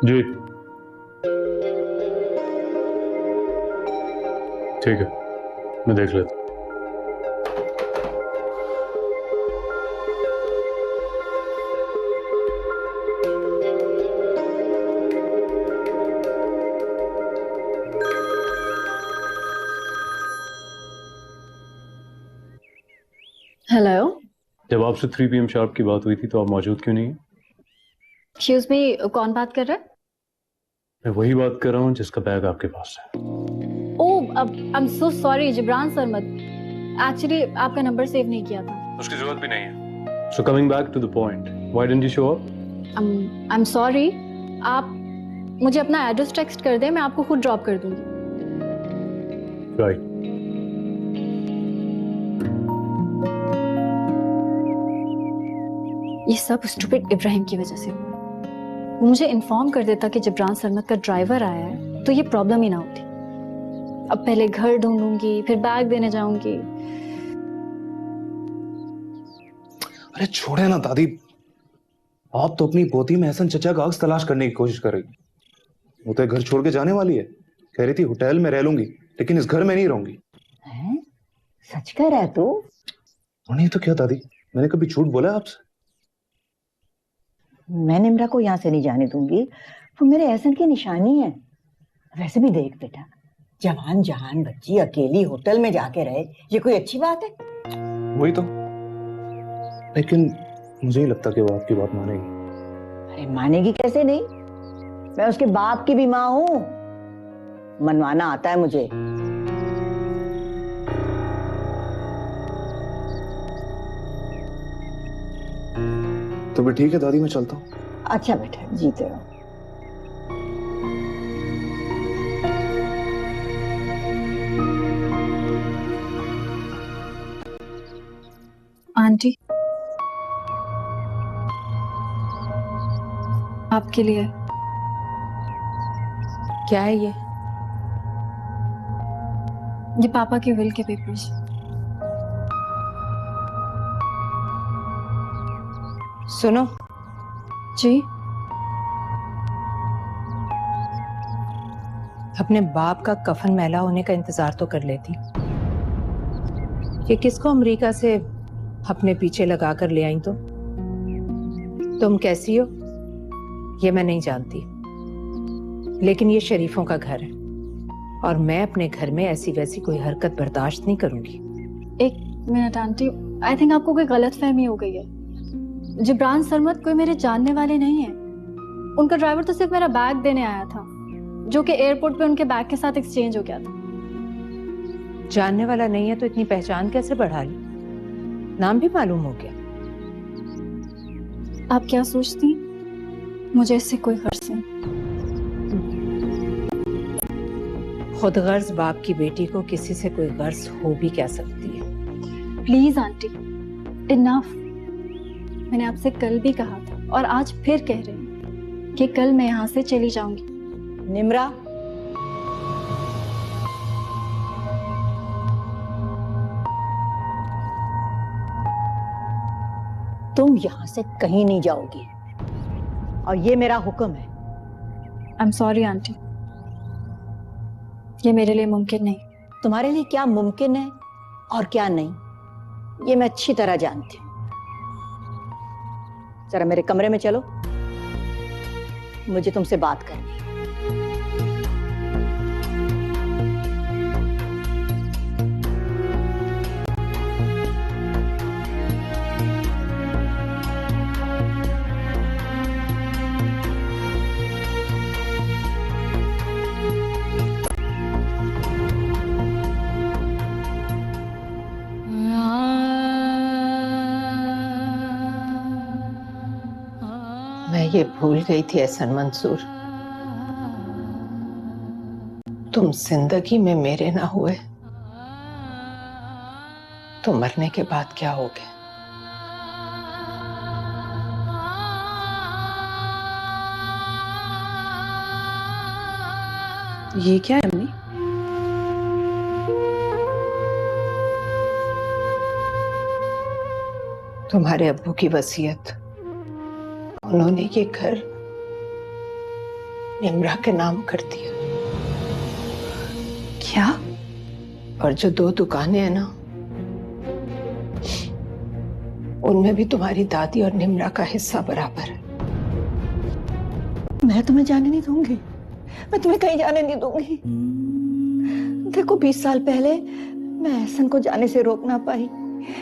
जी ठीक है, मैं देख लेता हूँ। हेलो। जब आपसे 3 PM शार्प की बात हुई थी तो आप मौजूद क्यों नहीं है? एक्सक्यूज मी, कौन बात कर रहा है? मैं वही बात कर रहा हूँ जिसका बैग आपके पास है। ओह, अब I am so sorry Jibran Sarmad. Actually आपका नंबर सेव नहीं किया था। उसकी जरूरत भी नहीं है। So coming back to the point, why didn't you show up? I am sorry. आप मुझे अपना एड्रेस टेक्स्ट कर दें, मैं आपको खुद ड्रॉप कर दूंगी। Right. ये सब स्टूपिड इब्राहिम की वजह से हुआ। वो मुझे इन्फॉर्म कर देता कि जिब्रान सरमद का ड्राइवर आया है तो ये प्रॉब्लम ही ना होती। अब पहले घर ढूंढूंगी, फिर बैग देने जाऊंगी। अरे छोड़े ना दादी, आप तो अपनी पोती में एहसन चचा का अक्स तलाश करने की कोशिश कर रही। वो तो घर छोड़ के जाने वाली है, कह रही थी होटल में रह लूंगी लेकिन इस घर में नहीं रहूंगी। हैं? सच कह रहा है तू? और नहीं तो क्या दादी, मैंने कभी झूठ बोला है आपसे? मैं निम्रा को यहाँ से नहीं जाने दूंगी, वो मेरे एहसन की निशानी है। वैसे भी देख बेटा, जवान जहान बच्ची अकेली होटल में जाके रहे, ये कोई अच्छी बात है? वही तो, लेकिन मुझे ही लगता कि वो आपकी बात मानेगी। अरे मानेगी कैसे नहीं, मैं उसके बाप की भी माँ हूँ, मनवाना आता है मुझे। तो भी ठीक है दादी, मैं चलता हूँ। अच्छा बेटा, जीते रहो। आंटी, आपके लिए। क्या है ये पापा के विल के पेपर्स। सुनो, जी। अपने बाप का कफन मैला होने का इंतजार तो कर लेती। ये किसको अमेरिका से अपने पीछे लगा कर ले आई? तुम कैसी हो ये मैं नहीं जानती, लेकिन ये शरीफों का घर है और मैं अपने घर में ऐसी वैसी कोई हरकत बर्दाश्त नहीं करूंगी। एक मिनट आंटी, आई थिंक आपको कोई गलतफहमी हो गई है। जिब्रान सरमद कोई मेरे जानने वाले नहीं है। उनका ड्राइवर तो सिर्फ मेरा बैग देने आया था, जो कि एयरपोर्ट पे उनके बैग के साथ एक्सचेंज हो गया था। जानने वाला नहीं है तो इतनी पहचान कैसे बढ़ा ली? नाम भी मालूम हो गया? आप क्या सोचती? मुझे इससे कोई गर्ज नहीं। खुद गर्ज बाप की बेटी को किसी से कोई गर्ज हो भी क्या सकती है? Please aunty, enough. मैंने आपसे कल भी कहा था और आज फिर कह रही हूँ कि कल मैं यहाँ से चली जाऊंगी। निम्रा, तुम यहाँ से कहीं नहीं जाओगी और ये मेरा हुक्म है। आई एम सॉरी आंटी, ये मेरे लिए मुमकिन नहीं। तुम्हारे लिए क्या मुमकिन है और क्या नहीं, ये मैं अच्छी तरह जानती हूँ। जरा मेरे कमरे में चलो, मुझे तुमसे बात करनी है। मैं ये भूल गई थी एहसन मंसूर, तुम जिंदगी में मेरे ना हुए तो मरने के बाद क्या होगे? ये क्या है अम्मी? तुम्हारे अब्बू की वसीयत। उन्होंने ये घर निम्रा के नाम कर दिया। क्या? और जो 2 दुकानें हैं ना, उनमें भी तुम्हारी दादी और निम्रा का हिस्सा बराबर है। मैं तुम्हें जाने नहीं दूंगी, मैं तुम्हें कहीं जाने नहीं दूंगी। देखो 20 साल पहले मैं एहसन को जाने से रोक ना पाई,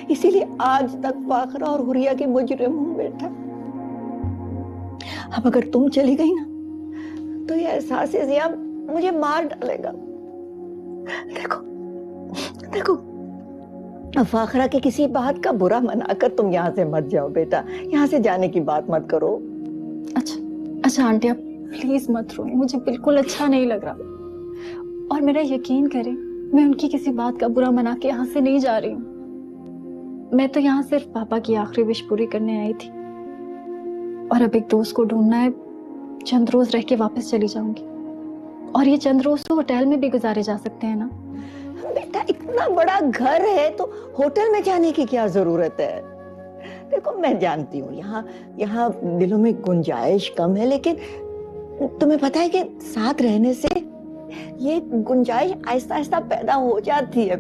इसीलिए आज तक फाखरा और हुरिया की मुजरिम हूं बेटा। अब अगर तुम चली गई ना तो ये एहसास जिया मुझे मार डालेगा। देखो देखो, अब फाखरा की किसी बात का बुरा मनाकर तुम यहाँ से मत जाओ बेटा, यहाँ से जाने की बात मत करो। अच्छा अच्छा आंटी, आप प्लीज मत रोइए, मुझे बिल्कुल अच्छा नहीं लग रहा। और मेरा यकीन करें, मैं उनकी किसी बात का बुरा मना के यहाँ से नहीं जा रही हूँ। मैं तो यहाँ सिर्फ पापा की आखिरी विश पूरी करने आई थी, और अब एक दोस्त को ढूंढना है। चंद रोज रह के वापस चली जाऊंगी, और ये चंद रोज तो होटल में भी गुजारे जा सकते हैं ना। बेटा इतना बड़ा घर है तो होटल में जाने की क्या जरूरत है। देखो मैं जानती हूँ यहाँ दिलों में गुंजाइश कम है, लेकिन तुम्हें पता है कि साथ रहने से ये गुंजाइश आहिस्ता आहिस्ता पैदा हो जाती है।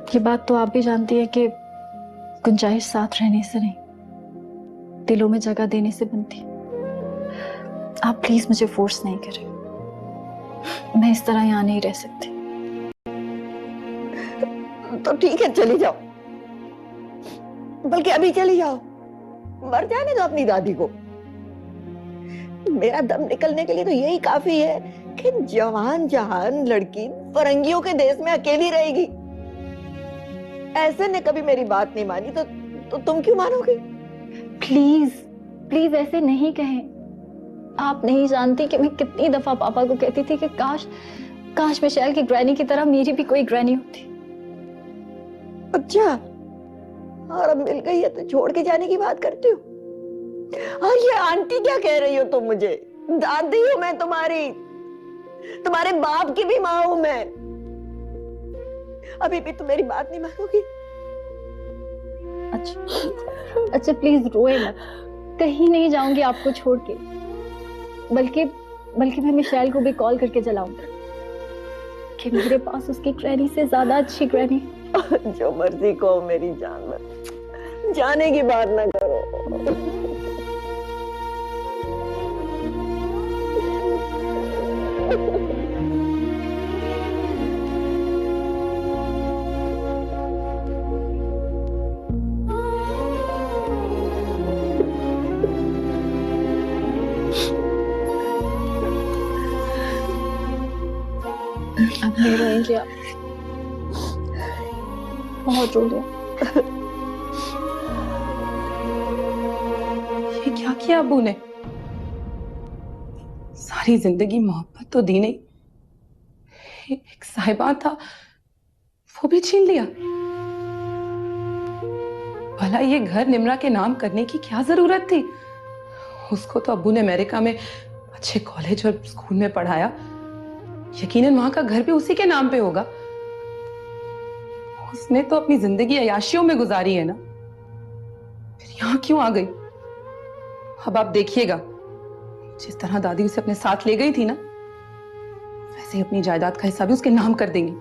ये बात तो आप भी जानती है कि गुंजाइश साथ रहने से नहीं, दिलों में जगह देने से बनती है। आप प्लीज मुझे फोर्स नहीं करें, मैं इस तरह यहाँ नहीं रह सकती। तो ठीक है चली जाओ, बल्कि अभी चली जाओ, मर जाने दो अपनी दादी को। मेरा दम निकलने के लिए तो यही काफी है कि जवान जहान लड़की फरंगियों के देश में अकेली रहेगी। ऐसे ने कभी मेरी बात नहीं मानी तो तुम क्यों मानोगे? प्लीज प्लीज ऐसे नहीं कहें। आप नहीं जानती कि मैं कितनी दफा पापा को कहती थी कि काश मिशेल की ग्रैनी की तरह मेरी भी कोई ग्रैनी होती। अच्छा, और अब मिल गई है तो छोड़ के जाने की बात करती हो? और ये आंटी क्या कह रही हो तुम मुझे? दादी हूं मैं तुम्हारी, तुम्हारे बाप की भी माँ हूं मैं। अभी भी तुम मेरी बात नहीं मानोगी? अच्छा प्लीज रोए मत, कहीं नहीं जाऊंगी आपको छोड़ के। बल्कि मैं मिशेल को भी कॉल करके जलाऊंगी कि मेरे पास उसकी ग्रैनी से ज्यादा अच्छी ग्रैनी। जो मर्जी को मेरी जान मत, जाने की बात ना करो। अब नहीं रोएंगे आप, बहुत रो लिया। ये क्या किया अबू ने? सारी जिंदगी मोहब्बत तो दी नहीं, एक साहिबान था वो भी छीन लिया। भला ये घर निम्रा के नाम करने की क्या जरूरत थी? उसको तो अब्बू ने अमेरिका में अच्छे कॉलेज और स्कूल में पढ़ाया, यकीनन वहां का घर भी उसी के नाम पे होगा। उसने तो अपनी जिंदगी अयाशियों में गुजारी है ना, फिर यहाँ क्यों आ गई? अब आप देखिएगा, जिस तरह दादी उसे अपने साथ ले गई थी ना, वैसे ही अपनी जायदाद का हिस्सा भी उसके नाम कर देंगी।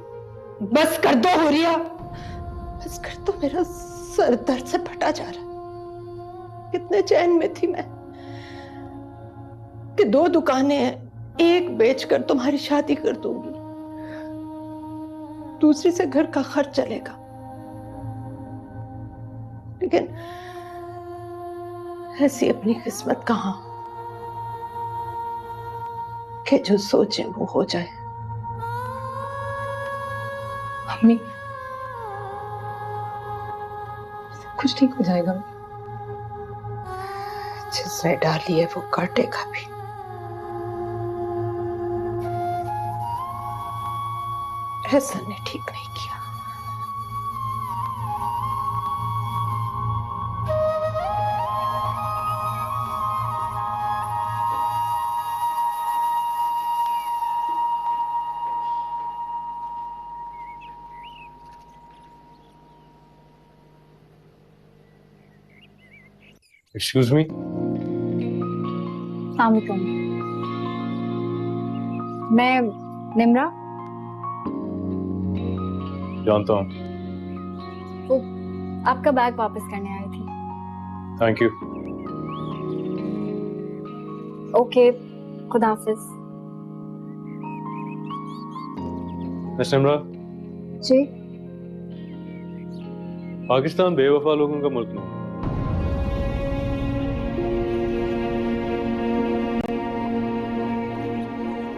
बस कर दो हुरिया, बस कर दो, मेरा सर दर्द से फटा जा रहा। कितने चैन में थी मैं कि 2 दुकानें हैं, एक बेचकर तुम्हारी शादी कर दूंगी, दूसरी से घर का खर्च चलेगा। लेकिन ऐसी अपनी किस्मत कहां कि जो सोचे वो हो जाए। अम्मी, सब कुछ ठीक हो जाएगा। जिसने डाली है वो काटेगा भी। ऐसा ने ठीक नहीं किया। Excuse me? अस्सलाम वालेकुम। मैं निम्रा, जानता हूँ। वो आपका बैग वापस करने आई थी। Thank you. ओके, खुदा हाफिज। मिस निम्रा, जी, पाकिस्तान बेवफा लोगों का मुल्क नहीं।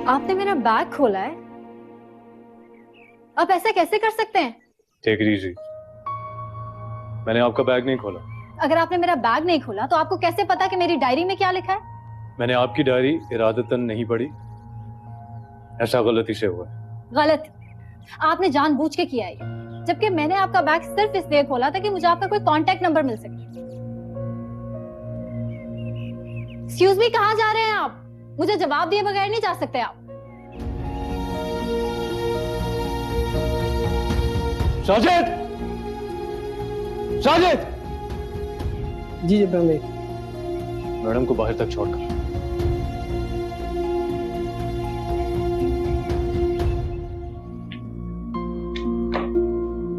आपने मेरा बैग खोला है? आप ऐसा कैसे कर सकते हैं? Take it easy. मैंने आपका बैग नहीं खोला। अगर आपने मेरा बैग नहीं खोला तो आपको कैसे पता कि मेरी डायरी में क्या लिखा है? मैंने आपकी डायरी इरादतन नहीं पढ़ी, ऐसा गलती से हुआ है। गलत। आपने जानबूझ के किया है ये। जबकि मैंने आपका बैग सिर्फ इसलिए खोला था कि मुझे आपका कोई कांटेक्ट नंबर मिल सके। एक्सक्यूज मी, कहाँ जा रहे हैं आप? मुझे जवाब दिए बगैर नहीं जा सकते आप। साजिद! साजिद! जी इब्राहिम भाई। मैडम को बाहर तक छोड़कर।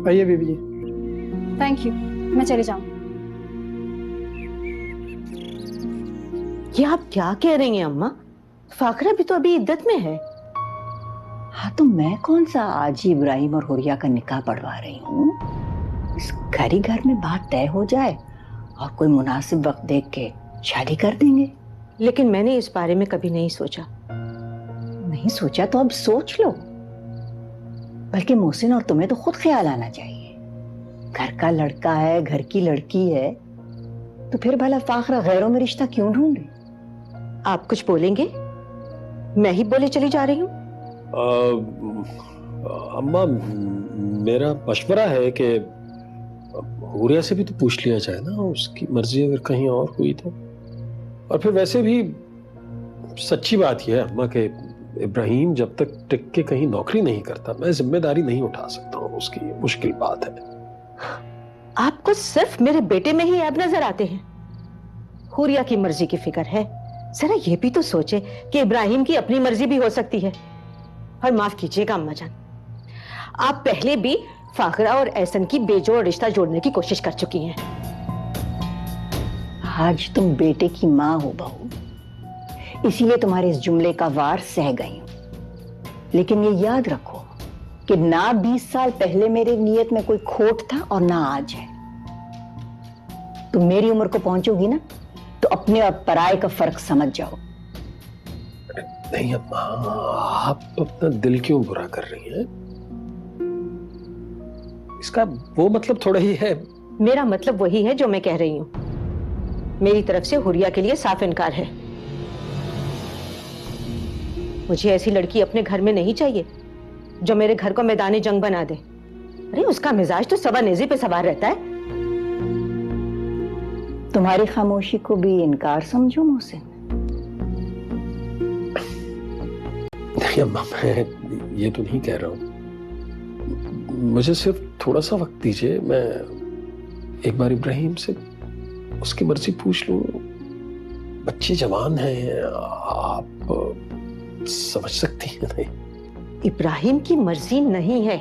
आइए बीबी जी। थैंक यू, मैं चले जाऊँ। ये आप क्या कह रही हैं अम्मा? फाकरा भी तो अभी इद्दत में है। हाँ तो मैं कौन सा आज ही इब्राहिम और हुरिया का निकाह पढ़वा रही हूँ। इस घर में बात तय हो जाए और कोई मुनासिब वक्त देख के शादी कर देंगे। लेकिन मैंने इस बारे में कभी नहीं सोचा। नहीं सोचा तो अब सोच लो। बल्कि मोहसिन और तुम्हें तो खुद ख्याल आना चाहिए। घर का लड़का है, घर की लड़की है, तो फिर भला फाखरा गैरों में रिश्ता क्यों ढूंढे? आप कुछ बोलेंगे? मैं ही बोले चली जा रही हूँ। अम्मा, मेरा मशवरा है कि हुरिया से भी तो पूछ लिया जाए ना, उसकी मर्जी अगर कहीं और हुई तो। और फिर वैसे भी सच्ची बात यह है अम्मा कि इब्राहिम जब तक टिक के कहीं नौकरी नहीं करता, मैं जिम्मेदारी नहीं उठा सकता हूँ उसकी। मुश्किल बात है। आपको सिर्फ मेरे बेटे में ही ऐब नजर आते हैं। हुरिया की मर्जी की फिक्र है। जरा ये भी तो सोचे कि इब्राहिम की अपनी मर्जी भी हो सकती है। और माफ कीजिएगा अम्मा जान, आप पहले भी फाखरा और एहसन की बेजोड़ रिश्ता जोड़ने की कोशिश कर चुकी हैं। आज तुम बेटे की माँ हो बहू, इसीलिए तुम्हारे इस जुमले का वार सह गई हूं। लेकिन ये याद रखो कि ना 20 साल पहले मेरी नीयत में कोई खोट था और ना आज है। तुम मेरी उम्र को पहुंचोगी ना तो अपने और पराये का फर्क समझ जाओ। नहीं अम्मा, आप अपना दिल क्यों बुरा कर रही हैं? इसका वो मतलब थोड़ा ही है। मेरा मतलब वही है जो मैं कह रही हूँ। मेरी तरफ से हुरिया के लिए साफ इनकार है। मुझे ऐसी लड़की अपने घर में नहीं चाहिए जो मेरे घर को मैदान जंग बना दे। अरे उसका मिजाज तो सवा नेज़ी पे सवार रहता है। तुम्हारी खामोशी को भी इनकार समझो मोहसिन। नहीं अम्मा, मैं ये तो नहीं कह रहा हूँ। मुझे सिर्फ थोड़ा सा वक्त दीजिए। मैं एक बार इब्राहिम से उसकी मर्जी पूछ लूं। बच्चे जवान हैं, आप समझ सकती हैं। नहीं, इब्राहिम की मर्जी नहीं है,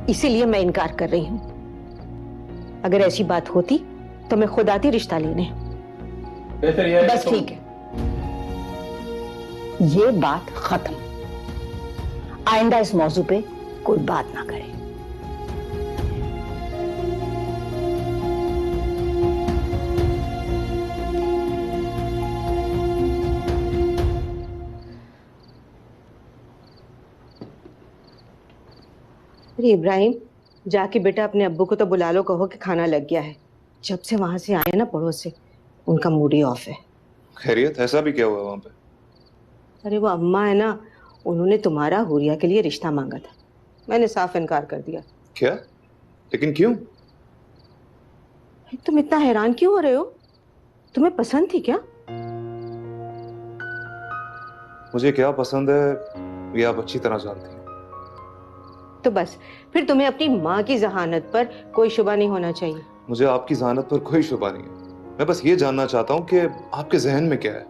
इसीलिए मैं इनकार कर रही हूं। अगर ऐसी बात होती तो मैं खुद आती रिश्ता लेने। बस ठीक है, ये बात खत्म। आइंदा इस मौजू पे कोई बात ना करे। अरे इब्राहिम, जाके बेटा अपने अब्बू को तो बुला लो, कहो कि खाना लग गया है। जब से वहां से आए ना पड़ोस से, उनका मूड ही ऑफ है। खैरियत? ऐसा भी क्या हुआ वहां पे? अरे वो अम्मा है ना, उन्होंने तुम्हारा हुरिया के लिए रिश्ता मांगा था। मैंने साफ इनकार कर दिया। क्या? लेकिन क्यों? तुम इतना हैरान क्यों हो रहे हो? तुम्हें पसंद थी क्या? मुझे क्या पसंद है ये आप अच्छी तरह जानती हैं। तो बस फिर तुम्हें अपनी माँ की जहानत पर कोई शुबा नहीं होना चाहिए। मुझे आपकी जहानत पर कोई शुबा नहीं है। मैं बस ये जानना चाहता हूँ कि आपके जहन में क्या है।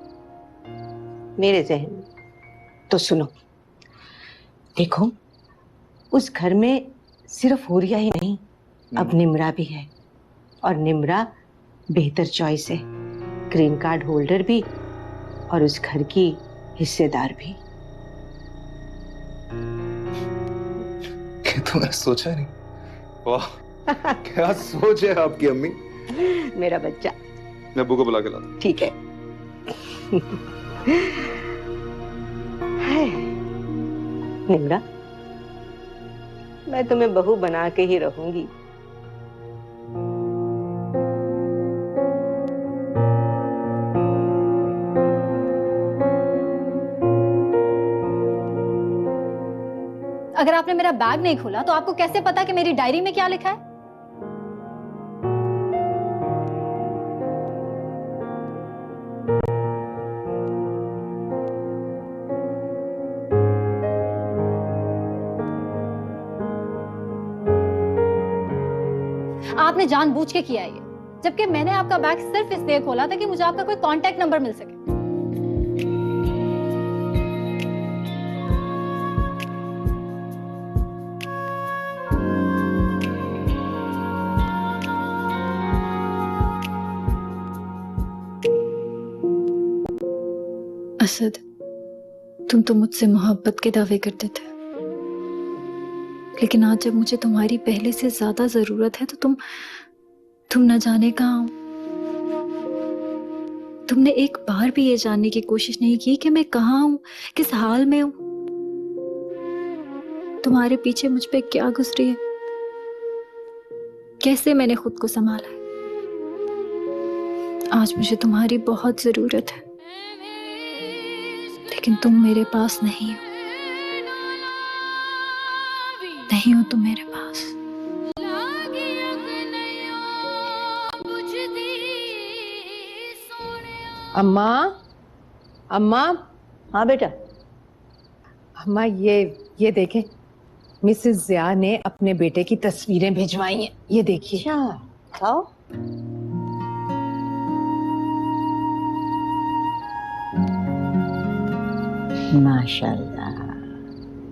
मेरे जहन में। तो सुनो, देखो, उस घर में सिर्फ हुरिया ही नहीं, अब निम्रा भी है। और निम्रा बेहतर चॉइस है, ग्रीन कार्ड होल्डर भी और उस घर की हिस्सेदार भी। ये तो मैंने सोचा ही नहीं। वाह, क्या सोच है आपकी अम्मी। मेरा बच्चा। मैं अब्बू को बुला के लाता हूं। ठीक है। हाय, निम्रा, मैं तुम्हें बहू बना के ही रहूंगी। अगर आपने मेरा बैग नहीं खोला तो आपको कैसे पता कि मेरी डायरी में क्या लिखा है? आपने जानबूझ के किया है ये, जबकि मैंने आपका बैग सिर्फ इसलिए खोला था कि मुझे आपका कोई कांटेक्ट नंबर मिल सके। असद, तुम तो मुझसे मोहब्बत के दावे करते थे, लेकिन आज जब मुझे तुम्हारी पहले से ज्यादा जरूरत है तो तुम न जाने कहाँ हो। तुमने एक बार भी ये जानने की कोशिश नहीं की कि मैं कहाँ हूं, किस हाल में हूं, तुम्हारे पीछे मुझ पे क्या गुजरी है, कैसे मैंने खुद को संभाला है। आज मुझे तुम्हारी बहुत जरूरत है, लेकिन तुम मेरे पास नहीं हो, नहीं हो तुम मेरे पास। अम्मा, अम्मा, हाँ बेटा। अम्मा, ये देखें, मिसेस जिया ने अपने बेटे की तस्वीरें भिजवाई हैं, ये देखिए। अच्छा, आओ। माशाल्लाह,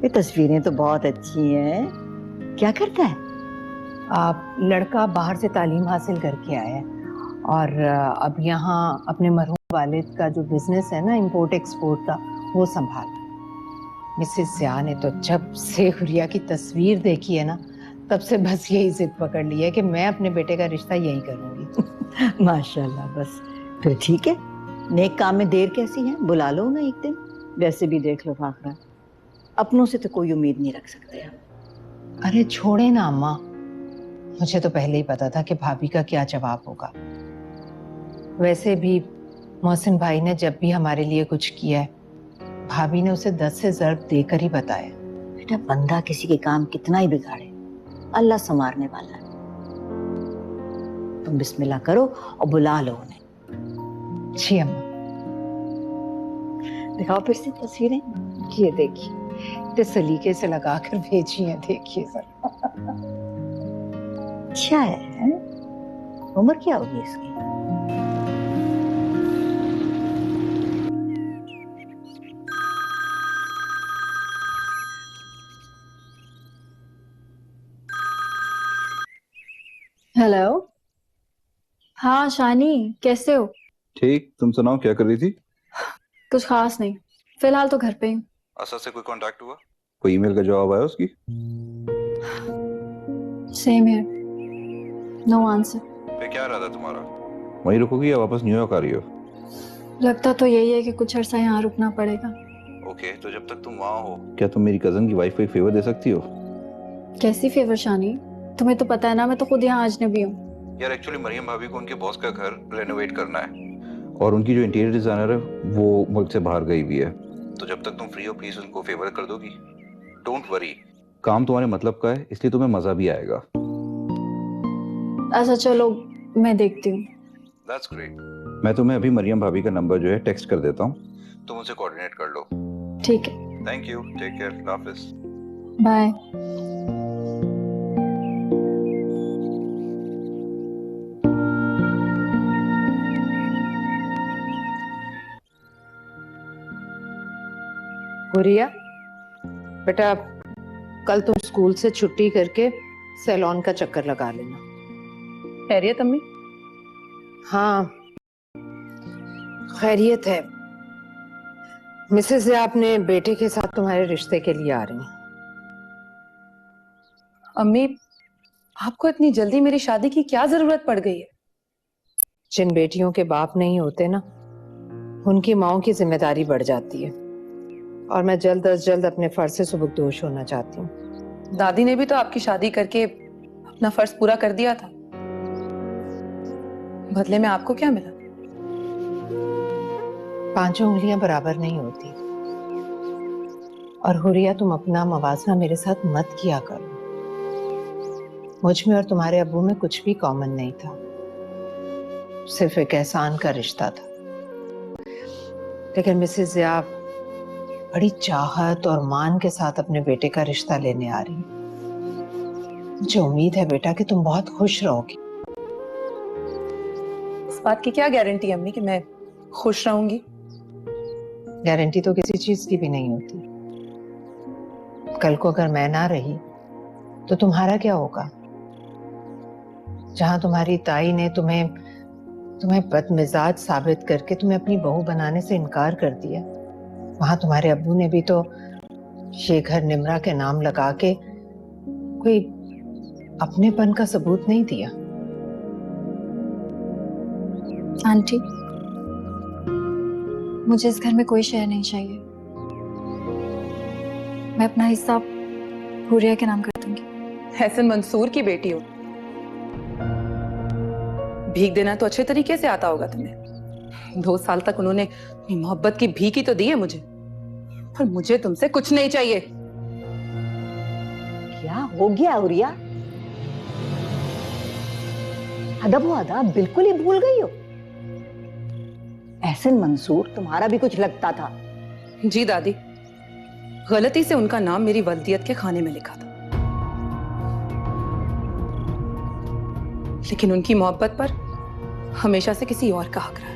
ये तस्वीरें तो बहुत अच्छी हैं। क्या करता है? आप लड़का बाहर से तालीम हासिल करके आया है और अब यहाँ अपने मरहूम वालिद का जो बिजनेस है ना, इंपोर्ट एक्सपोर्ट का, वो संभाल। मिसेस जिया ने तो जब से हुरिया की तस्वीर देखी है ना, तब से बस यही जिद पकड़ ली है कि मैं अपने बेटे का रिश्ता यही करूंगी। माशाल्लाह, बस फिर ठीक है। नेक काम में देर कैसी है, बुला लो ना एक दिन। वैसे भी देख लो फाखरा, अपनों से तो कोई उम्मीद नहीं रख सकते हम। अरे छोड़े ना अम्मा, मुझे तो पहले ही पता था कि भाभी का क्या जवाब होगा। वैसे भी मोहसिन भाई ने जब भी हमारे लिए कुछ किया है, भाभी ने उसे 10 से ज़र्ब देकर ही बताया। बेटा, बंदा किसी के काम कितना ही बिगाड़े, अल्लाह संवारने वाला है। तुम बिस्मिल्लाह करो और बुला लो उन्हें। जी अम्मा। दिखाओ फिर से तस्वीरें। ये देखिए, इतने सलीके से लगा कर भेजी है, देखिए सर। अच्छा है। उम्र क्या होगी इसकी? हेलो। हाँ शानी, कैसे हो? ठीक, तुम सुनाओ क्या कर रही थी? कुछ खास नहीं, फिलहाल तो घर पे ही हूँ। असद से कोई कांटेक्ट हुआ? कोई ईमेल का जवाब आया उसकी? सेम है, नो आंसर। फिर क्या इरादा तुम्हारा? वहीं रुकोगी या वापस न्यूयॉर्क आ रही हो? लगता तो यही है कि कुछ अर्सा यहाँ रुकना पड़ेगा। ओके, तो जब तक तुम वहाँ हो, क्या तुम मेरी कजन की वाइफ को एक फेवर दे सकती हो? कैसी फेवर शानी? तुम्हें तो पता है ना, मैं तो खुद यहाँ अजनबी हूँ। यार एक्चुअली मरियम भाभी को उनके बॉस का घर रेनोवेट करना है और उनकी जो इंटीरियर डिजाइनर है वो मुल्क से बाहर गई हुई है। तो जब तक तुम फ्री हो, प्लीज उनको फेवर कर दोगी? डोंट वरी, काम तुम्हारे मतलब का है, इसलिए तुम्हें मजा भी आएगा। ऐसा चलो, मैं देखती हूँ। That's great. मैं तुम्हें अभी मरियम भाभी का नंबर जो है टेक्स्ट कर देता हूँ, तुम उनसे कोऑर्डिनेट कर लो। ठीक है, थैंक यू, टेक केयर, हाफिज। बाय। हुरिया, बेटा कल तुम स्कूल से छुट्टी करके सैलून का चक्कर लगा लेना। खैरियत अम्मी? हाँ खैरियत है। मिसेस या अपने बेटे के साथ तुम्हारे रिश्ते के लिए आ रही हैं। अम्मी, आपको इतनी जल्दी मेरी शादी की क्या जरूरत पड़ गई है? जिन बेटियों के बाप नहीं होते ना, उनकी माओं की जिम्मेदारी बढ़ जाती है, और मैं जल्द अज जल्द अपने फर्ज से सुबकदोश होना चाहती हूँ। दादी ने भी तो आपकी शादी करके अपना फर्ज पूरा कर दिया था। बदले में आपको क्या मिला? पांचों उंगलियां बराबर नहीं होती। और हुरिया, तुम अपना मवाजना मेरे साथ मत किया करो। मुझ में और तुम्हारे अब्बू में कुछ भी कॉमन नहीं था, सिर्फ एक एहसान का रिश्ता था। लेकिन मिसेस ज़िया बड़ी चाहत और मान के साथ अपने बेटे का रिश्ता लेने आ रही है। मुझे उम्मीद है बेटा कि तुम बहुत खुश रहोगी। इस बात की क्या गारंटी अम्मी कि मैं खुश रहूंगी? गारंटी तो किसी चीज की भी नहीं होती। कल को अगर मैं ना रही तो तुम्हारा क्या होगा? जहां तुम्हारी ताई ने तुम्हें बदमिजाज साबित करके तुम्हें अपनी बहू बनाने से इनकार कर दिया, वहां तुम्हारे अब्बू ने भी तो ये घर निमरा के नाम लगा के कोई अपनेपन का सबूत नहीं दिया। आंटी, मुझे इस घर में कोई शेयर नहीं चाहिए। मैं अपना हिस्सा हुरिया के नाम कर दूंगी। हसन मंसूर की बेटी हो, भीख देना तो अच्छे तरीके से आता होगा तुम्हें। 2 साल तक उन्होंने अपनी मोहब्बत की भीख ही तो दी है मुझे, पर मुझे तुमसे कुछ नहीं चाहिए। क्या हो गया हुरिया? अदब हो अदब बिल्कुल ही भूल गई हो। एहसन मंसूर तुम्हारा भी कुछ लगता था। जी दादी, गलती से उनका नाम मेरी वल्दियत के खाने में लिखा था, लेकिन उनकी मोहब्बत पर हमेशा से किसी और का हक रहा है।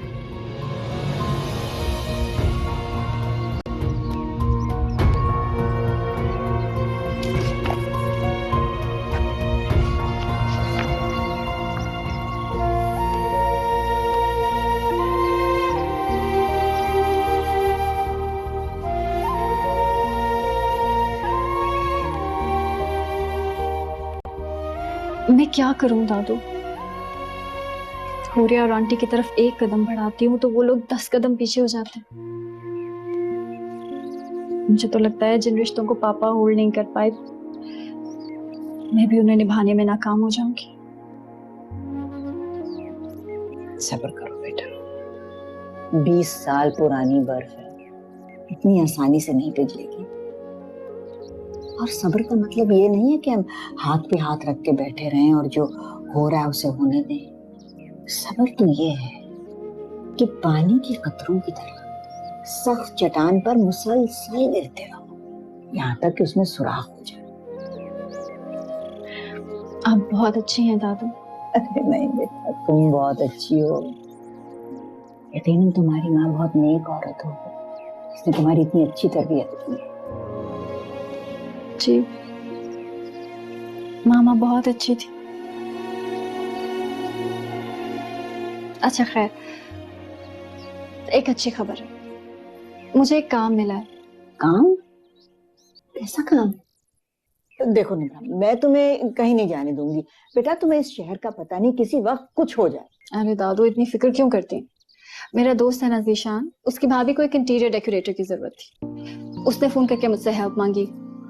मैं क्या करूं दादू? हुरिया और आंटी की तरफ एक कदम बढ़ाती हूँ तो वो लोग 10 कदम पीछे हो जाते हैं। मुझे तो लगता है जिन रिश्तों को पापा होल्ड नहीं कर पाए, मैं भी उन्हें निभाने में नाकाम हो जाऊंगी। सब्र करो बेटा। 20 साल पुरानी बर्फ है, इतनी आसानी से नहीं पिघलेगी। और सब्र का मतलब ये नहीं है कि हम हाथ पे हाथ रख के बैठे रहें और जो हो रहा है उसे होने दें। सब्र तो ये है कि पानी के कतरों की तरह सख्त चट्टान पर मुसलसल गिरते रहो यहाँ तक कि उसमें सुराख हो जाए। आप बहुत अच्छी हैं दादू। अरे नहीं बेटा, तुम बहुत अच्छी हो। यकीनन तुम्हारी माँ बहुत नेक औरत हो, जिसने तुम्हारी इतनी अच्छी तरबियत की है। जी, मामा बहुत अच्छी थी। अच्छा खैर, एक अच्छी खबर है, मुझे एक काम मिला है। काम? कैसा काम? देखो निम्रा, मैं तुम्हें कहीं नहीं जाने दूंगी बेटा। तुम्हें इस शहर का पता नहीं, किसी वक्त कुछ हो जाए। अरे दादू, इतनी फिक्र क्यों करती? मेरा दोस्त है नजीशान, उसकी भाभी को एक इंटीरियर डेकोरेटर की जरूरत थी। उसने फोन करके मुझसे हेल्प मांगी।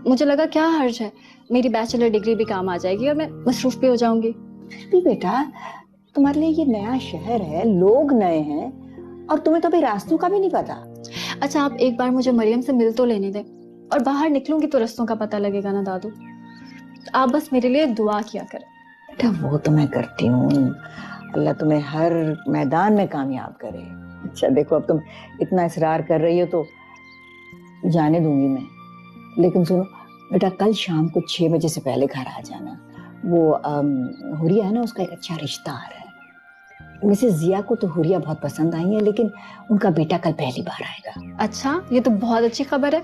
मुझे लगा क्या हर्ज है, मेरी बैचलर डिग्री भी काम आ जाएगी और मैं मसरूफ भी हो जाऊंगी। फिर भी बेटा, तुम्हारे लिए ये नया शहर है, लोग नए हैं, और तुम्हें तो अभी रास्तों का भी नहीं पता। अच्छा, आप एक बार मुझे मरियम से मिल तो लेने दें, और बाहर निकलूंगी तो रास्तों का पता लगेगा ना दादू। आप बस मेरे लिए दुआ किया करें। बेटा वो तो मैं करती हूँ, अल्लाह तुम्हें हर मैदान में कामयाब करे। अच्छा देखो, अब तुम इतना इसरार कर रही हो तो जाने दूंगी मैं, लेकिन सुनो बेटा, कल शाम को 6 बजे से पहले घर आ जाना। वो हुरिया है ना, उसका एक अच्छा रिश्ता आ रहा है। मिसेस जिया को तो हुरिया बहुत पसंद आई है, लेकिन उनका बेटा कल पहली बार आएगा। अच्छा, ये तो बहुत अच्छी खबर है।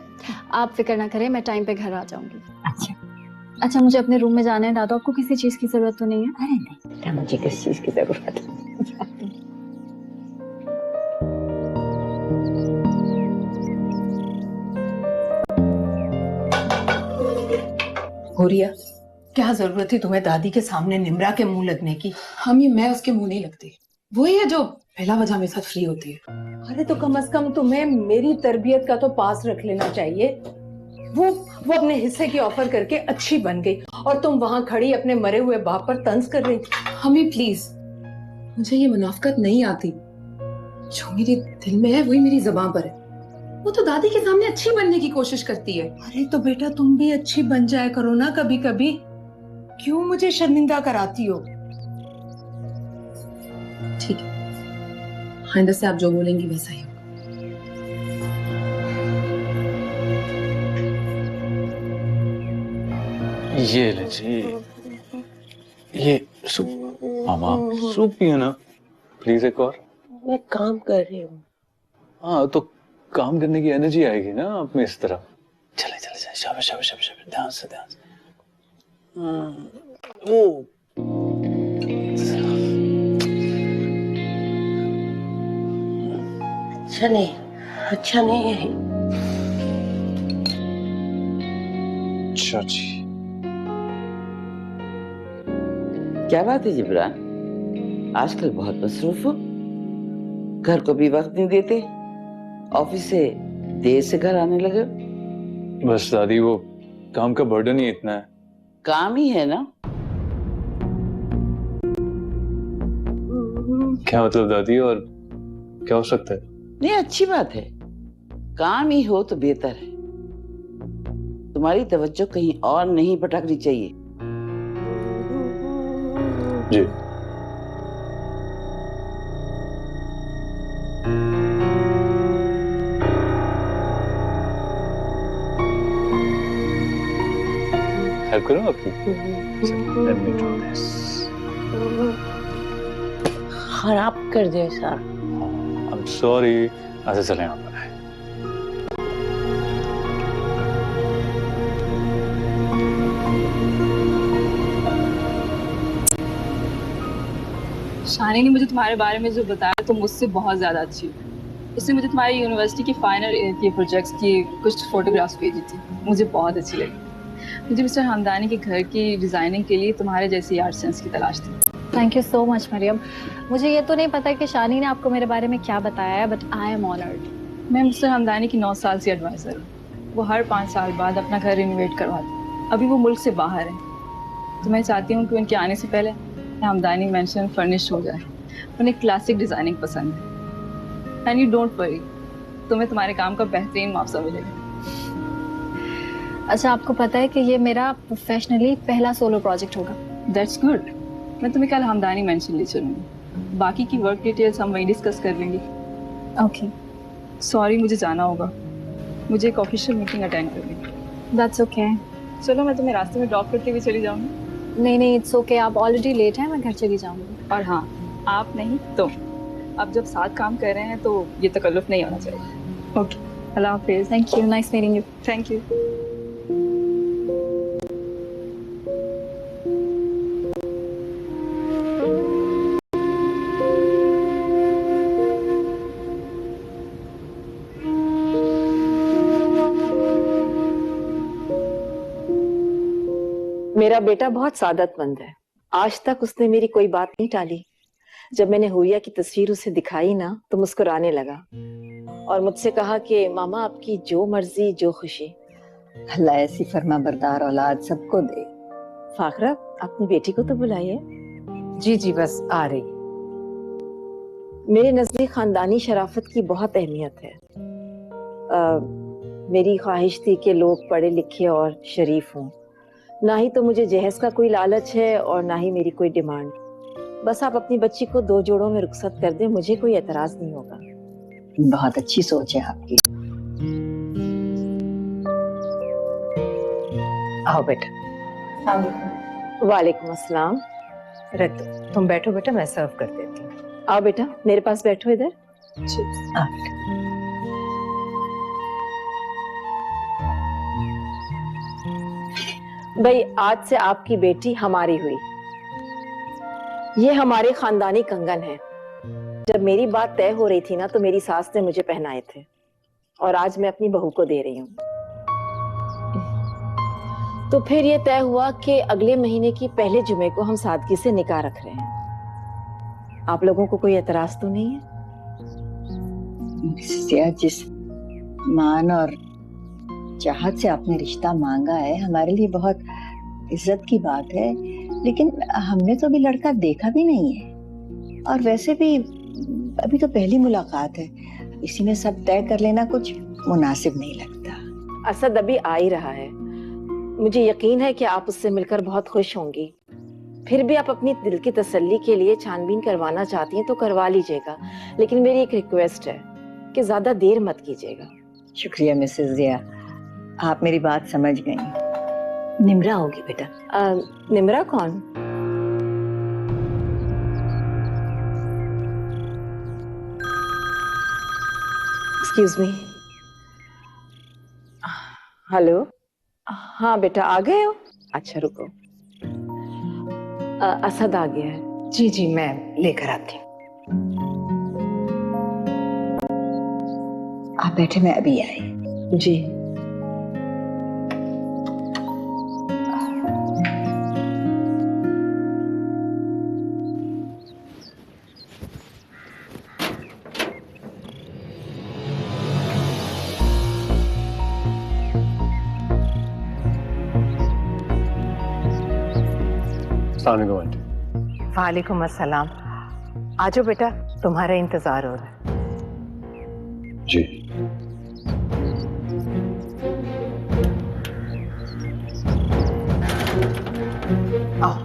आप फिक्र ना करें, मैं टाइम पे घर आ जाऊंगी। अच्छा। अच्छा, मुझे अपने रूम में जाना है। दादू, आपको किसी चीज की जरूरत तो नहीं है? अरे नहीं बेटा, मुझे किस चीज की जरूरत है। हुरिया, क्या जरूरत थी तुम्हें दादी के सामने निम्रा के मुंह लगने की? हम मैं उसके मुंह नहीं लगती। वही है जो पहला वजह मेरे साथ फ्री होती है। अरे तो कम से कम तुम्हें मेरी तरबियत का तो पास रख लेना चाहिए। वो अपने हिस्से की ऑफर करके अच्छी बन गई और तुम वहां खड़ी अपने मरे हुए बाप पर तंज कर रही थी। हमें प्लीज, मुझे ये मुनाफकत नहीं आती। जो मेरे दिल में है वही मेरी जुबान पर है। वो तो दादी के सामने अच्छी बनने की कोशिश करती है। अरे तो बेटा तुम भी अच्छी बन जाया करो ना कभी कभी, क्यों मुझे शर्मिंदा कराती हो? ठीक है, आइंदा से आप जो बोलेंगी वैसा ही होगा। ये ले जी, ये सूप। मामा सूप पियो ना प्लीज, एक और। मैं काम कर रही हूँ। हाँ तो काम करने की एनर्जी आएगी ना आप में इस तरह। चले चले चले, शाबाश शाबाश शाबाश, ध्यान से ध्यान से। ओ अच्छा नहीं है। अच्छा जी। क्या बात है जिब्रान, आजकल बहुत मसरूफ हो, घर को भी वक्त नहीं देते, ऑफिस से देर से घर आने लगे हो। बस दादी, वो काम का बर्डन ही इतना है। काम ही है ना। क्या मतलब दादी, और क्या हो सकता है? नहीं, अच्छी बात है, काम ही हो तो बेहतर है। तुम्हारी तवज्जो कहीं और नहीं भटकनी चाहिए। जी। हेल्प करूं आपकी? Let me do this. खराब कर दिया सर। I'm sorry. आज से चले आप। शानी ने मुझे तुम्हारे बारे में जो बताया तुम मुझसे बहुत ज़्यादा अच्छी हो। उसने मुझे तुम्हारी यूनिवर्सिटी की फाइनल ईयर की प्रोजेक्ट्स की कुछ फोटोग्राफ्स भेजी थी, मुझे बहुत अच्छी लगी। मुझे मिस्टर हमदानी के घर की डिज़ाइनिंग के लिए तुम्हारे जैसी आर्ट सेंस की तलाश थी। Thank you so much Mariam. मुझे ये तो नहीं पता कि शानी ने आपको मेरे बारे में क्या बताया है, बट आई एम ऑनर्ड। मैं मिस्टर हमदानी की 9 साल से एडवाइज़र हूँ। वो हर 5 साल बाद अपना घर रिनोवेट करवाते। अभी वो मुल्क से बाहर हैं, तो मैं चाहती हूँ कि उनके आने से पहले हमदानी मेंशन फर्निश हो जाए। उन्हें क्लासिक डिज़ाइनिंग पसंद है। एंड यू डोंट वरी, तुम्हें तुम्हारे काम का बेहतरीन मुआवजा मिलेगा। अच्छा, आपको पता है कि ये मेरा प्रोफेशनली पहला सोलो प्रोजेक्ट होगा। That's good. मैं तुम्हें कल हमदानी मेंशन ले चलूँगी। बाकी की वर्क डिटेल्स हम वहीं डिस्कस कर लेंगे। ओके। सॉरी, मुझे जाना होगा, मुझे एक ऑफिशियल मीटिंग अटेंड करनी है। That's okay. चलो, मैं तुम्हें रास्ते में ड्रॉप करते हुए चली जाऊँगी। नहीं, इट्स ओके, आप ऑलरेडी लेट हैं, मैं घर चली जाऊँगी। और हाँ, आप नहीं तुम, अब जब साथ काम कर रहे हैं तो ये तकल्लुफ नहीं होना चाहिए। ओके, अल्लाह हाफिज़। Thank you, nice meeting you. Thank you. मेरा बेटा बहुत सादतमंद है, आज तक उसने मेरी कोई बात नहीं टाली। जब मैंने हुरिया की तस्वीर उसे दिखाई ना तो मुस्कुराने लगा और मुझसे कहा कि मामा आपकी जो मर्जी जो खुशी। अल्लाह ऐसी फर्मा बरदार औलाद सबको दे। फाखरा, अपनी बेटी को तो बुलाइए। जी जी, बस आ रही। मेरे नजदीक खानदानी शराफत की बहुत अहमियत है। मेरी ख्वाहिश थी कि लोग पढ़े लिखे और शरीफ हों। ना ही तो मुझे जहेज का कोई लालच है और ना ही मेरी कोई डिमांड। बस आप अपनी बच्ची को 2 जोड़ों में रुखसत कर दें, मुझे कोई एतराज नहीं होगा। बहुत अच्छी सोच है आपकी। आओ बेटा। वालेकुम अस्सलाम। रख दो, तुम बैठो बेटा, मैं सर्व कर देती हूँ। आओ बेटा, मेरे पास बैठो इधर। आ, भाई, आज से आपकी बेटी हमारी हुई। ये हमारे खानदानी कंगन है। जब मेरी बात तय हो रही थी ना, तो मेरी सास ने मुझे पहनाए थे और आज मैं अपनी बहू को दे रही हूँ। तो फिर ये तय हुआ कि अगले महीने की पहले जुमे को हम सादगी से निकाह रख रहे हैं। आप लोगों को कोई एतराज तो नहीं है? जिस मान और चाहत से आपने रिश्ता मांगा है, हमारे लिए बहुत इज्जत की बात है, लेकिन हमने तो अभी लड़का देखा भी नहीं है और वैसे भी अभी तो पहली मुलाकात है। इसी में सब तय कर लेना कुछ मुनासिब नहीं लगता। असद अभी आ ही रहा है। मुझे यकीन है कि आप उससे मिलकर बहुत खुश होंगी। फिर भी आप अपनी दिल की तसल्ली के लिए छानबीन करवाना चाहती हैं तो करवा लीजिएगा, लेकिन मेरी एक रिक्वेस्ट है कि ज्यादा देर मत कीजिएगा। शुक्रिया मिसेस जिया, आप मेरी बात समझ गई। निम्रा होगी बेटा। निम्रा कौन? Excuse me. हेलो। हाँ बेटा, आ गए हो? अच्छा रुको। असद आ गया है। जी जी, मैं लेकर आती हूँ। आप बैठे, मैं अभी आई। जी। अस्सलाम वालेकुम आंटी। वालेकुम अस्सलाम। आजो बेटा, तुम्हारा इंतजार हो रहा है। जी। आओ।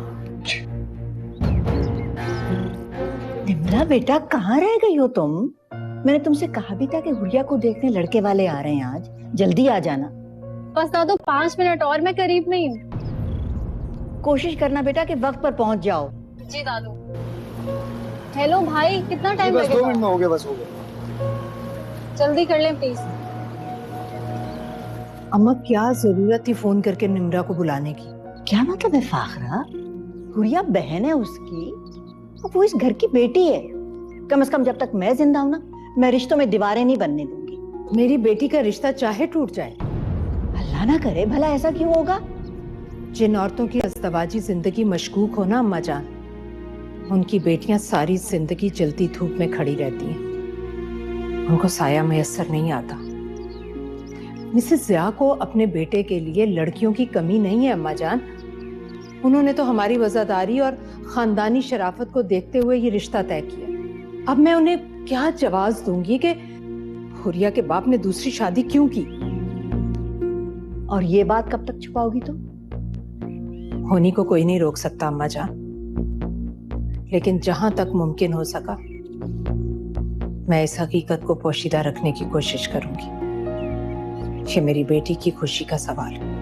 निम्रा बेटा, कहाँ रह गई हो तुम? मैंने तुमसे कहा भी था कि हुरिया को देखने लड़के वाले आ रहे हैं आज, जल्दी आ जाना। बस दादू 5 मिनट और, मैं करीब में ही हूँ। कोशिश करना बेटा कि वक्त पर पहुंच जाओ। जी दादू। हेलो भाई, कितना टाइम लगेगा? 2 मिनट में हो गया, बस हो गया। जल्दी कर लें प्लीज। अम्मा, क्या जरूरत थी फोन करके निम्रा को बुलाने की? क्या मतलब है फाखरा? हुरिया बहन है उसकी, और वो इस घर की बेटी है। कम से कम जब तक मैं जिंदा हूं ना, मैं रिश्तों में दीवारें नहीं बनने दूंगी। मेरी बेटी का रिश्ता चाहे टूट जाए। अल्लाह ना करे, भला ऐसा क्यों होगा? जिन औरतों की अज़दवाजी जिंदगी मशकूक हो ना अम्मा जान, उनकी बेटियां सारी जिंदगी जलती धूप में खड़ी रहती हैं। उनको साया मैसर नहीं आता। मिसेस ज़िया को अपने बेटे के लिए लड़कियों की कमी नहीं है अम्मा जान। उन्होंने तो हमारी वफादारी और खानदानी शराफत को देखते हुए ये रिश्ता तय किया। अब मैं उन्हें क्या जवाब दूंगी कि हुरिया के बाप ने दूसरी शादी क्यों की? और ये बात कब तक छुपाओगी तुम? होनी को कोई नहीं रोक सकता अम्मा जान, लेकिन जहां तक मुमकिन हो सका मैं इस हकीकत को पोशीदा रखने की कोशिश करूंगी। ये मेरी बेटी की खुशी का सवाल है।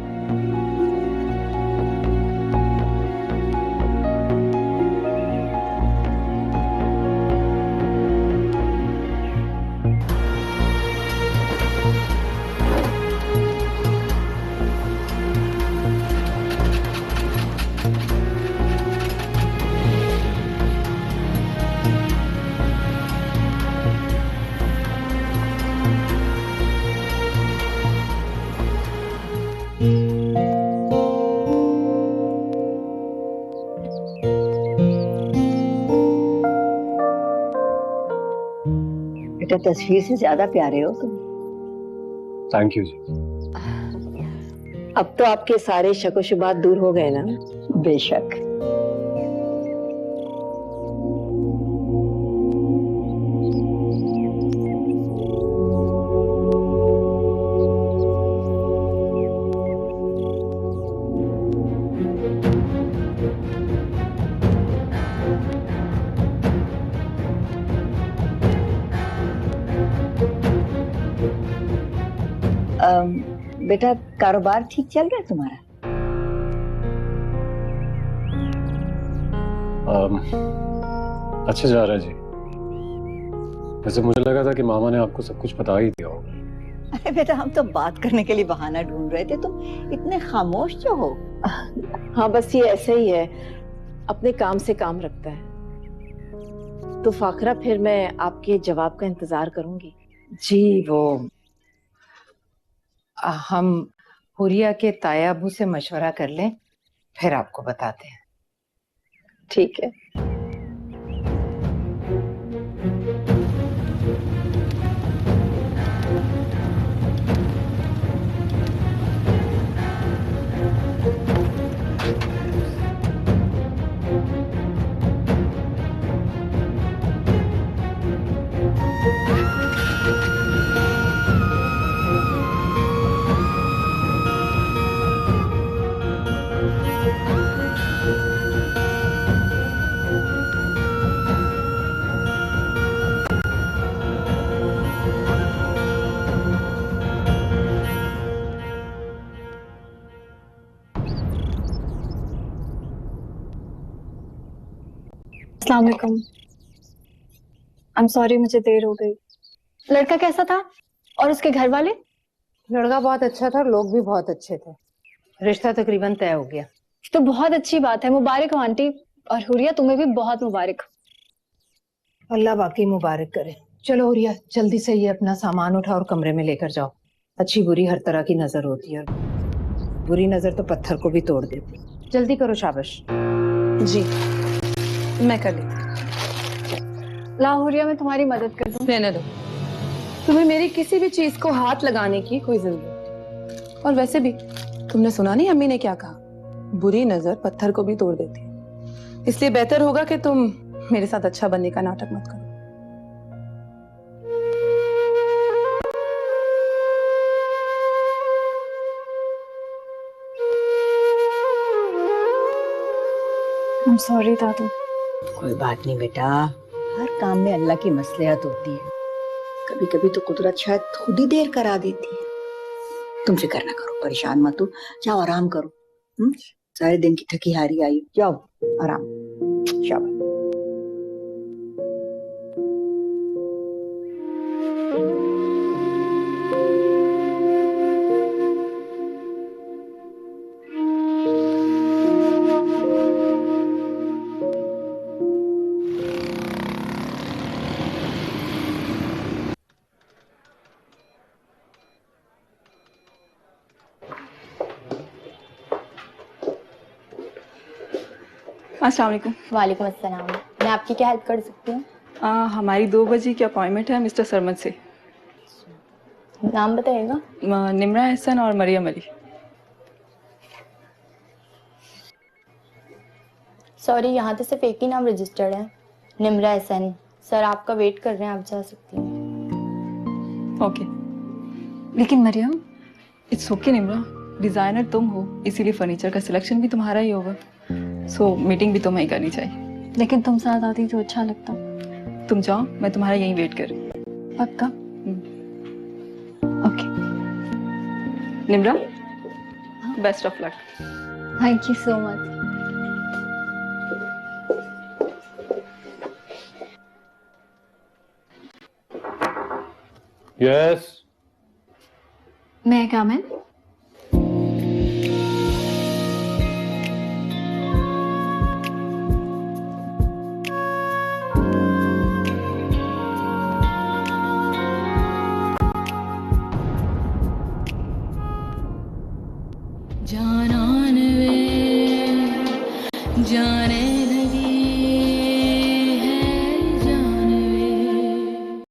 बेटा, तस्वीर से ज्यादा प्यारे हो तुम। थैंक यू जी। अब तो आपके सारे शक व शुबात दूर हो गए ना? बेशक। बेटा, कारोबार ठीक चल रहा है तुम्हारा? अच्छा जा रहा है जी। वैसे मुझे लगा था कि मामा ने आपको सब कुछ बता ही दिया होगा। अरे बेटा, हम तो बात करने के लिए बहाना ढूंढ रहे थे, तुम इतने खामोश जो हो। हाँ, बस ये ऐसा ही है, अपने काम से काम रखता है। तो फाकरा, फिर मैं आपके जवाब का इंतजार करूंगी। जी, वो हम हुरिया के ताया अबू से मशवरा कर लें, फिर आपको बताते हैं। ठीक है। अस्सलाम वालेकुम। आई एम सॉरी, मुझे देर हो गई। लड़का कैसा था और उसके घर वाले? लड़का बहुत अच्छा था और लोग भी बहुत अच्छे थे। रिश्ता तकरीबन तय हो गया। तो बहुत अच्छी बात है, मुबारक हो आंटी। और हुरिया, तुम्हें भी बहुत मुबारक। अल्लाह बाकी मुबारक करे। चलो हुरिया, जल्दी से ये अपना सामान उठाओ और कमरे में लेकर जाओ। अच्छी बुरी हर तरह की नजर होती है, बुरी नजर तो पत्थर को भी तोड़ देती। जल्दी करो, शाबाश। जी, मैं कर लेती ला हुरिया, मैं तुम्हारी मदद कर दूं। रहने दो, तुम्हें मेरी किसी भी चीज को हाथ लगाने की कोई जरूरत। और वैसे भी तुमने सुना नहीं अम्मी ने क्या कहा, बुरी नजर पत्थर को भी तोड़ देती है। इसलिए बेहतर होगा कि तुम मेरे साथ अच्छा बनने का नाटक मत करो। आई एम सॉरी दादू। कोई बात नहीं बेटा, हर काम में अल्लाह की मसलिहत होती है। कभी कभी तो कुदरत शायद खुद ही देर करा देती है। तुम फिक्र ना करो, परेशान मत हो, जाओ आराम करो। सारे दिन की थकी हारी आई, जाओ आराम। शाबाश। अस्सलाम वालेकुम। वालेकुम अस्सलाम। मैं आपकी क्या हेल्प कर सकती हूँ? हमारी 2 बजे की अपॉइंटमेंट है मिस्टर सरमद से। नाम बताइएगा। निम्रा एहसन और मरियम अली। सॉरी, यहाँ तो सिर्फ एक ही नाम रजिस्टर्ड है, निम्रा एहसन। सर आपका वेट कर रहे हैं, आप जा सकती हैं। ओके। लेकिन Mariam, it's okay Nimra, designer तुम हो, इसीलिए फर्नीचर का सिलेक्शन भी तुम्हारा ही होगा। सो मीटिंग भी तुम्हें ही करनी चाहिए। लेकिन तुम साथ आती तो अच्छा लगता। तुम जाओ, मैं तुम्हारा यहीं वेट कर रही हूँ। पक्का? Okay. Nimra, best of luck. Thank you so much. Yes, मैं कम इन? जाने